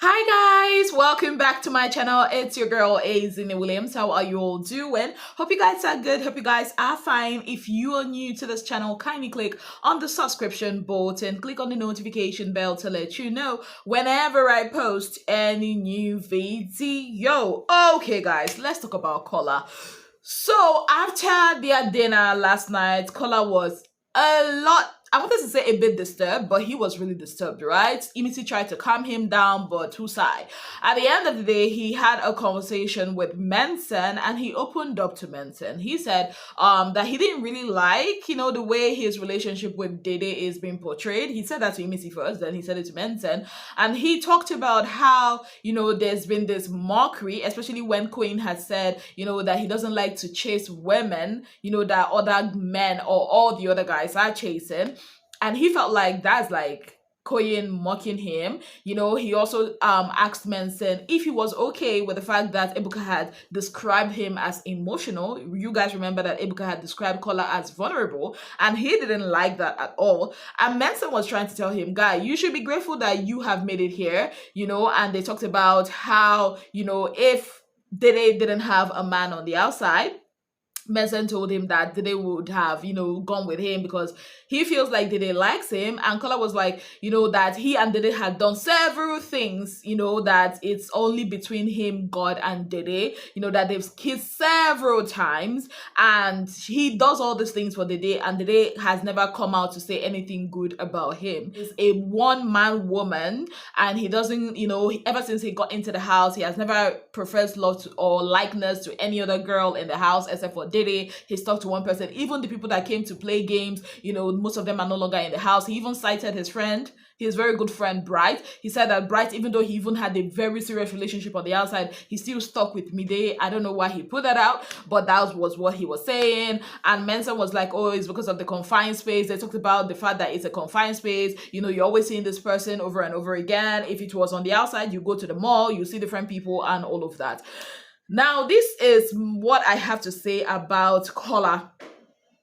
Hi guys, welcome back to my channel. It's your girl Ezinnemwilliams. How are you all doing? Hope you guys are good. Hope you guys are fine. If you are new to this channel, kindly click on the subscription button, click on the notification bell to let you know whenever I post any new video. Okay guys, let's talk about Kola. So after their dinner last night, Kola was a lot, I wanted to say a bit disturbed, but he was really disturbed, right? Imiti tried to calm him down, but who sighed? At the end of the day, he had a conversation with Mensen and he opened up to Mensen. He said that he didn't really like, the way his relationship with Dede is being portrayed. He said that to Imiti first, then he said it to Mensen. And he talked about how, there's been this mockery, especially when Queen has said, that he doesn't like to chase women, that other men or all the other guys are chasing. And he felt like that's like Koyin mocking him. He also asked Mensen if he was okay with the fact that Ebuka had described him as emotional. You guys remember that Ebuka had described Kola as vulnerable, and he didn't like that at all. And Mensen was trying to tell him, guy, you should be grateful that you have made it here, and they talked about how, if Dede didn't have a man on the outside, Mensen told him that Dede would have, gone with him because he feels like Dede likes him. And Kola was like, that he and Dede had done several things, that it's only between him, God, and Dede, that they've kissed several times. And he does all these things for Dede, and Dede has never come out to say anything good about him. He's a one-man woman, and he doesn't, ever since he got into the house, he has never professed love or likeness to any other girl in the house except for Dede. He's talked to one person. Even the people that came to play games, most of them are no longer in the house. He even cited his friend, his very good friend Bright. He said that Bright, even though he even had a very serious relationship on the outside, he still stuck with Mide. I don't know why he put that out, but that was what he was saying. And Mensen was like, oh, it's because of the confined space. They talked about the fact that it's a confined space. You're always seeing this person over and over again. If it was on the outside, you go to the mall, you see different people and all of that. Now, this is what I have to say about Kola,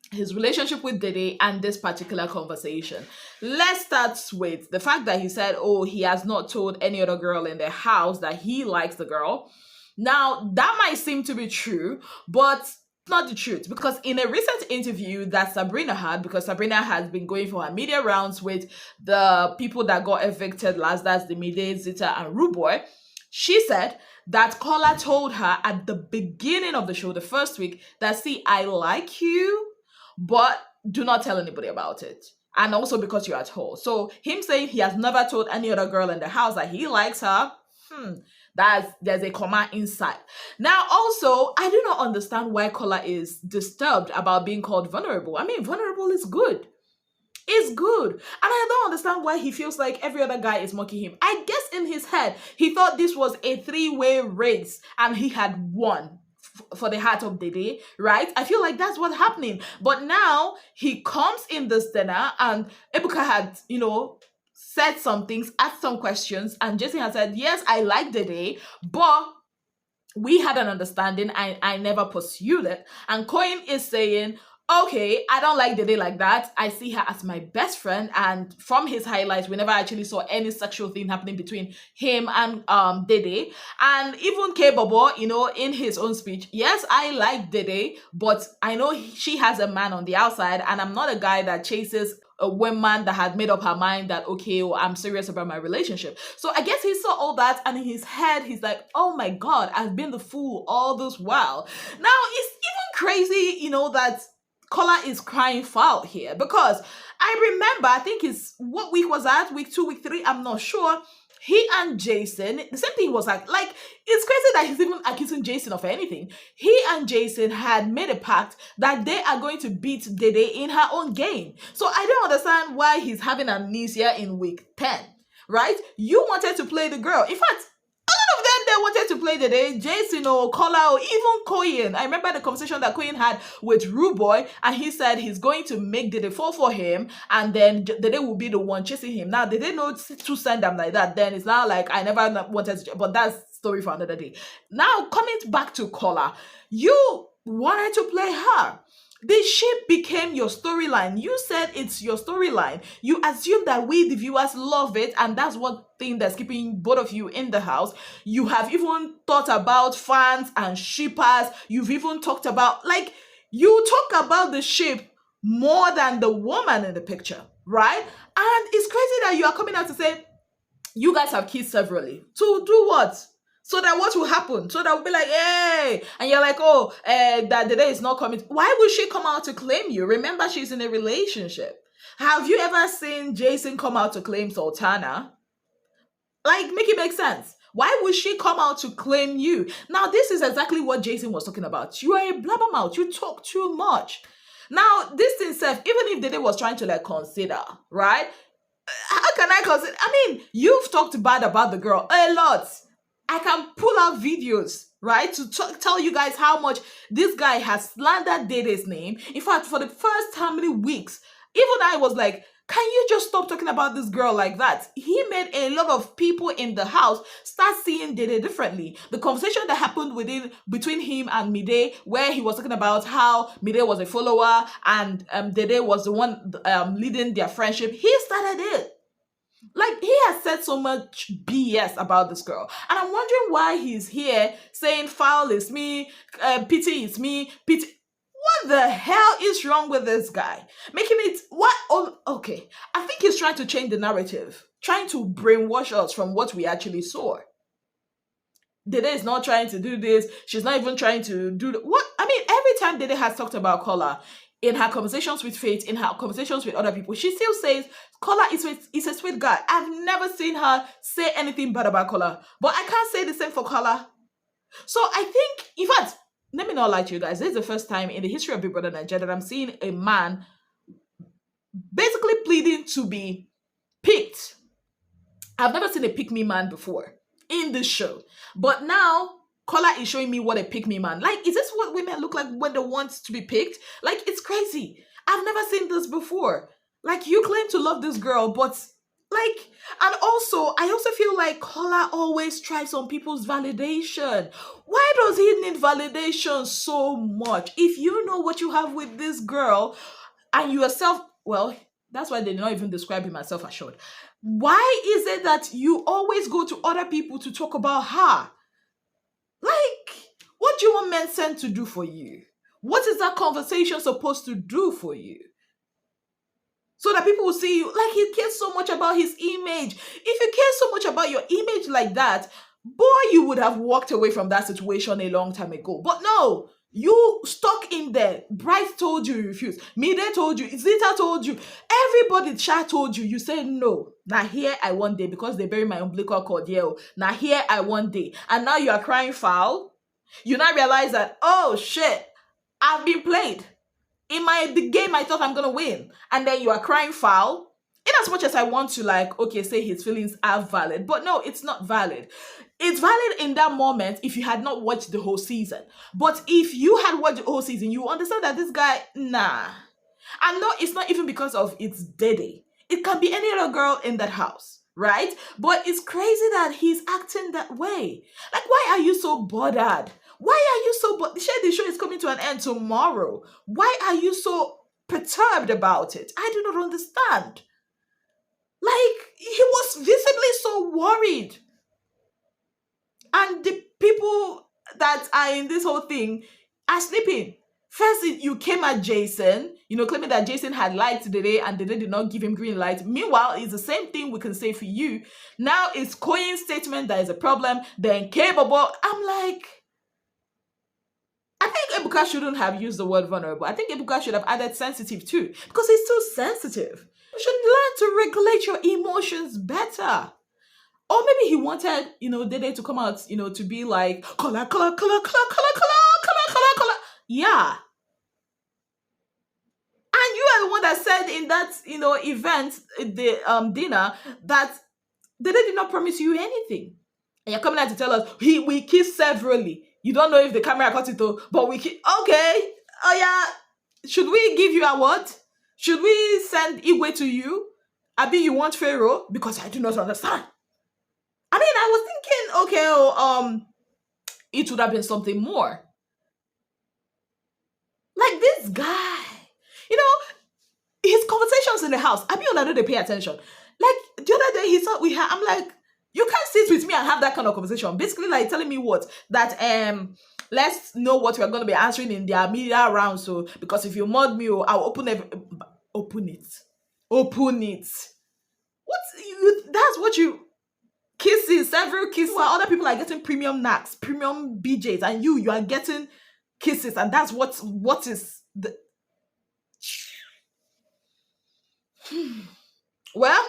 his relationship with Dede, and this particular conversation. Let's start with the fact that he said, oh, he has not told any other girl in the house that he likes the girl. Now, that might seem to be true, but not the truth, because in a recent interview that Sabrina had, because Sabrina has been going for her media rounds with the people that got evicted last, that's the Mide, Zita, and Ruboy, she said that Kola told her at the beginning of the show, the first week, that, see, I like you, but do not tell anybody about it. And also because you're at home. So him saying he has never told any other girl in the house that he likes her, there's a comma inside. Now, also, I do not understand why Kola is disturbed about being called vulnerable. I mean, vulnerable is good. It's good. And I don't understand why he feels like every other guy is mocking him. I guess in his head, he thought this was a three-way race and he had won for the heart of Dede, right? I feel like that's what's happening. But now he comes in this dinner and Ebuka had, said some things, asked some questions, and Jason had said, yes, I like Dede, but we had an understanding. I never pursued it. And Coin is saying, okay, I don't like Dede like that. I see her as my best friend. And from his highlights, we never actually saw any sexual thing happening between him and Dede. And even K-Bobo, in his own speech, yes, I like Dede, but I know she has a man on the outside, and I'm not a guy that chases a woman that had made up her mind that, okay, well, I'm serious about my relationship. So I guess he saw all that, and in his head, he's like, oh my God, I've been the fool all this while. Now, it's even crazy, that Kola is crying foul here, because I remember, I think what week was that? Week 2, week 3, I'm not sure. He and Jason, the same thing was like, it's crazy that he's even accusing Jason of anything. He and Jason had made a pact that they are going to beat Dede in her own game. So I don't understand why he's having amnesia in week 10, right? You wanted to play the girl. In fact, they wanted to play Dede, Jason or Kola or even Koyin. I remember the conversation that Koyin had with Ruboy, and he said he's going to make Dede fall for him, and then Dede will be the one chasing him. Now, they didn't know to send them like that. Then it's now like, I never wanted to, but that's story for another day. Now, coming back to Kola, you wanted to play her. The ship became your storyline. You said it's your storyline. You assume that we, the viewers, love it, and that's one thing that's keeping both of you in the house. You have even thought about fans and shippers. You've even talked about, like, you talk about the ship more than the woman in the picture, right? And it's crazy that you are coming out to say, you guys have kissed severally. To do what? So that what will happen? So that will be like, hey, and you're like, oh, that the day is not coming. Why would she come out to claim you? Remember, she's in a relationship. Have you ever seen Jason come out to claim Sultana? Like, make it make sense. Why would she come out to claim you? Now, this is exactly what Jason was talking about. You are a blabbermouth. You talk too much. Now, this thing self, even if Dede was trying to like consider, right? How can I consider? I mean, you've talked bad about the girl a lot. I can pull out videos, right, to tell you guys how much this guy has slandered Dede's name. In fact, for the first how many weeks, even I was like, can you just stop talking about this girl like that? He made a lot of people in the house start seeing Dede differently. The conversation that happened between him and Mide, where he was talking about how Mide was a follower and Dede was the one leading their friendship, he started it. Like, he has said so much BS about this girl. And I'm wondering why he's here saying foul is me, pity is me, pity. What the hell is wrong with this guy? Making it, what? Oh, okay. I think he's trying to change the narrative, trying to brainwash us from what we actually saw. Dede is not trying to do this. She's not even trying to do what? I mean, every time Dede has talked about Kola, in her conversations with Faith, in her conversations with other people, she still says Kola is a sweet guy. I've never seen her say anything bad about Kola. But I can't say the same for Kola. So I think, in fact, let me not lie to you guys. This is the first time in the history of Big Brother Nigeria that I'm seeing a man basically pleading to be picked. I've never seen a pick me man before in this show. But now Kola is showing me what a pick me man. Like, is this what women look like when they want to be picked? Like, it's crazy. I've never seen this before. Like, you claim to love this girl, but like, and also, I also feel like Kola always tries on people's validation. Why does he need validation so much? If you know what you have with this girl and you yourself, well, that's why they did not even describe him as self-assured. Why is it that you always go to other people to talk about her? Like, what do you want men to do for you? What is that conversation supposed to do for you? So that people will see you, like, he cares so much about his image. If you care so much about your image like that, boy, you would have walked away from that situation a long time ago. But no, you stuck in there. Bright told you refused. Mide told you. Zita told you. Everybody chat told you. You said no. Now here I want day because they bury my umbilical cord. Yeah. Now here I want day. And now you are crying foul. You now realize that, oh shit, I've been played. In the game I thought I'm gonna win. And then you are crying foul. In as much as I want to, like, okay, say his feelings are valid, but no, it's not valid. It's valid in that moment if you had not watched the whole season. But if you had watched the whole season, you understand that this guy, nah. And no, it's not even because of it's Dede. It can be any other girl in that house, right? But it's crazy that he's acting that way. Like, why are you so bothered? Why are you so bothered? The show is coming to an end tomorrow. Why are you so perturbed about it? I do not understand. Like, he was visibly so worried. And the people that are in this whole thing are sleeping. First, you came at Jason, claiming that Jason had lied today and they did not give him green light. Meanwhile, it's the same thing we can say for you. Now it's Koyi's statement that is a problem. Then K-Bobo, I'm like, I think Ebuka shouldn't have used the word vulnerable. I think Ebuka should have added sensitive too, because he's too sensitive. You should learn to regulate your emotions better. Or maybe he wanted, Dede to come out, to be like, Kola, Kola, Kola, Kola, Kola, Kola, Kola, Kola, Kola. Yeah. And you are the one that said in that, event, the dinner, that Dede did not promise you anything. And you're coming out to tell us, we kissed severally. You don't know if the camera caught it though, but we kissed. Okay. Oh yeah. Should we give you a word? Should we send Igwe to you? Abi, you want Pharaoh? Because I do not understand. I mean, I was thinking, okay, it would have been something more. Like, this guy. conversations in the house. I mean, I know they pay attention. Like the other day, he saw we had. I'm like, you can't sit with me and have that kind of conversation. Basically, like telling me what that let's know what we're going to be answering in their media round. So because if you mod me, oh, I'll open it, open it. What you? That's what you kisses, several kisses. While other people are getting premium knacks, premium BJs, and you are getting kisses, and that's what is the. Well,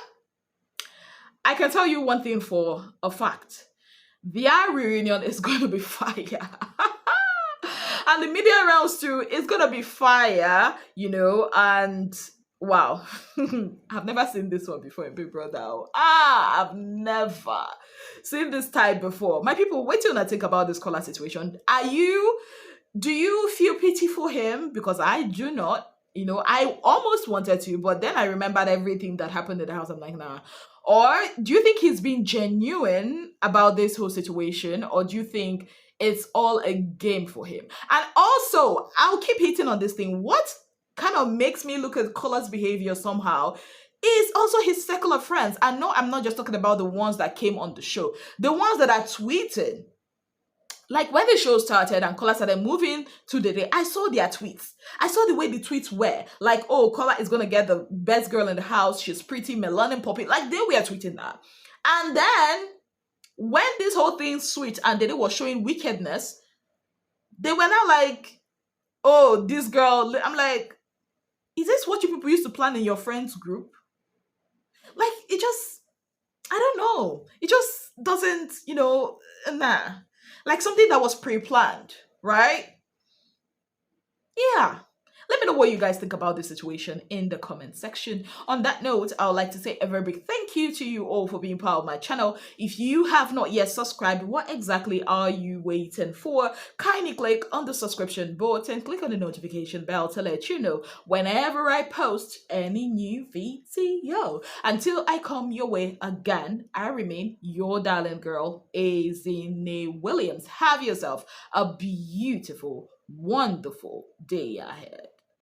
I can tell you one thing for a fact. Their reunion is going to be fire. And the media rounds too is going to be fire, and wow. I've never seen this one before in Big Brother. I've never seen this type before. My people, wait till I think about this Kola situation. Do you feel pity for him? Because I do not. I almost wanted to, but then I remembered everything that happened in the house. I'm like, nah. Or do you think he's being genuine about this whole situation? Or do you think it's all a game for him? And also, I'll keep hitting on this thing. What kind of makes me look at Kola's behavior somehow is also his circle of friends. And no, I'm not just talking about the ones that came on the show. The ones that are tweeted. Like when the show started and Kola started moving to Dede, I saw their tweets. I saw the way the tweets were. Like, oh, Kola is going to get the best girl in the house. She's pretty, melanin popping. Like they were tweeting that. And then when this whole thing switched and Dede was showing wickedness, they were now like, oh, this girl. I'm like, is this what you people used to plan in your friends group? Like, it just, I don't know. It just doesn't, nah. Like something that was pre-planned, right? Yeah. Let me know what you guys think about this situation in the comment section. On that note, I would like to say a very big thank you to you all for being part of my channel. If you have not yet subscribed, what exactly are you waiting for? Kindly click on the subscription button, click on the notification bell to let you know whenever I post any new video. Until I come your way again, I remain your darling girl, ezinnemwilliams. Have yourself a beautiful, wonderful day ahead.